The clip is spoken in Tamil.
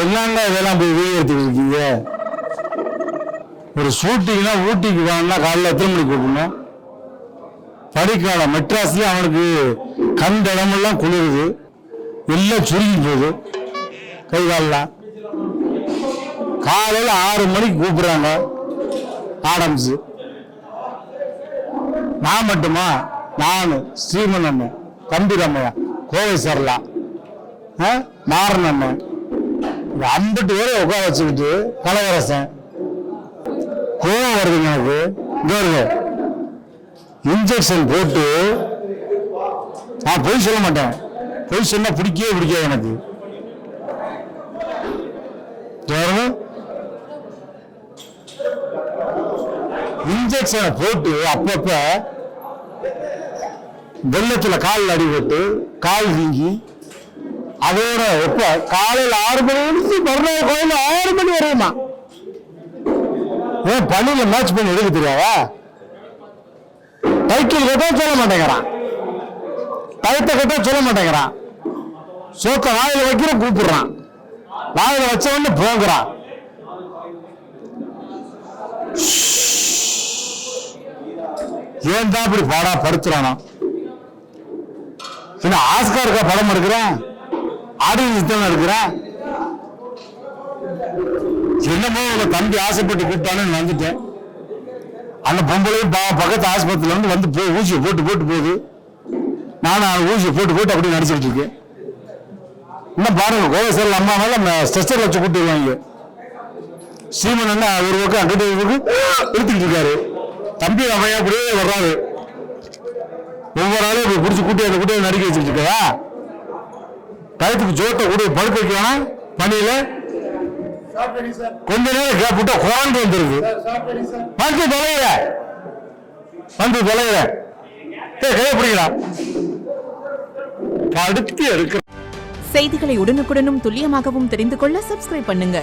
என்னங்க இதெல்லாம் போய் வீடியோ எடுத்துக்கிட்டு இருக்கீங்க? ஒரு ஷூட்டிங்னா ஊட்டிக்கு வேணும்னா காலையில் எத்தனை மணிக்கு கூப்பிடணும்? படிக்கால மெட்ராஸ்லயே அவனுக்கு கண்ட இடமெல்லாம் குளிருது, எல்லாம் சுருங்கி போகுது கை காலெல்லாம். காலையில் 6 மணிக்கு கூப்பிடுறாங்க ஆடம்ஸ். நான் மட்டுமா? நான் ஸ்ரீமன் அண்ணன், தம்பி ரம்மையா, கோவை சரலா, மாறன் அண்ணன், 50 பேரை உட்கார வச்சுக்கிட்டு கலவரசன். கோவம் வருதுங்க எனக்கு. இங்க வருது இன்ஜெக்ஷன் போட்டு. நான் பொய் சொல்ல மாட்டேன், பொய் சொன்னா பிடிக்கவே பிடிக்காது எனக்கு. இன்ஜெக்ஷனை போட்டு அப்பப்ப வெள்ளத்துல கால் அடிபட்டு கால் வீங்கி அதோட எப்ப காலையில் 6 மணி மறுநாள் கோயில் 6 மணி வரையுமா? ஏன் பள்ளியில மேட்ச் பண்ணி எடுக்க தெரியாதா? டைட்டில் கேட்டா சொல்ல மாட்டேங்கிறான், டயத்தை கேட்டா சொல்ல மாட்டேங்கிறான். சோத்த வாயில வைக்கிற கூப்பிடுறான், வாயில வச்சவொன்னு போகிறான். ஏன் தான் அப்படி பாடா படுத்துறானா? ஆஸ்காருக்கா படம் எடுக்கிறேன், ஆடியன்ஸ் தானே எடுக்கிறேன். என்னமோ உங்க தம்பி ஆசைப்பட்டு கூப்பிட்டானு வந்துட்டேன். அந்த பொம்பளையும் பக்கத்து ஆஸ்பத்திரியில வந்து போய் ஊசியை போட்டு போகுது. நானும் ஊசியை போட்டு அப்படி நடிச்சுட்டு இருக்கேன். இன்னும் பாருங்க, கோவை சார் அம்மா மேல ஸ்ட்ரெச்சர் வச்சு கூட்டிடுவாங்க. சீமன் என்ன ஒரு பக்கம் அங்கிட்ட எடுத்துக்கிட்டு இருக்காரு. தம்பி அம்மையா அப்படியே வர்றாரு. ஒவ்வொரு ஆளும் இப்படி பிடிச்சி கூட்டி அந்த கூட்டியை நடிக்க வச்சுட்டு இருக்கா. கழுத்துக்கு ஜோட்டை கூட படுக்க வைக்கலாம் பணியில. கொஞ்ச நேரம் கேப் விட்டா குழந்தை வந்துருது. வந்து தொலைகிற கையை பிடிக்கலாம். அடுத்து எடுக்க செய்திகளை உடனுக்குடனும் துல்லியமாகவும் தெரிந்து கொள்ள சப்ஸ்கிரைப் பண்ணுங்க.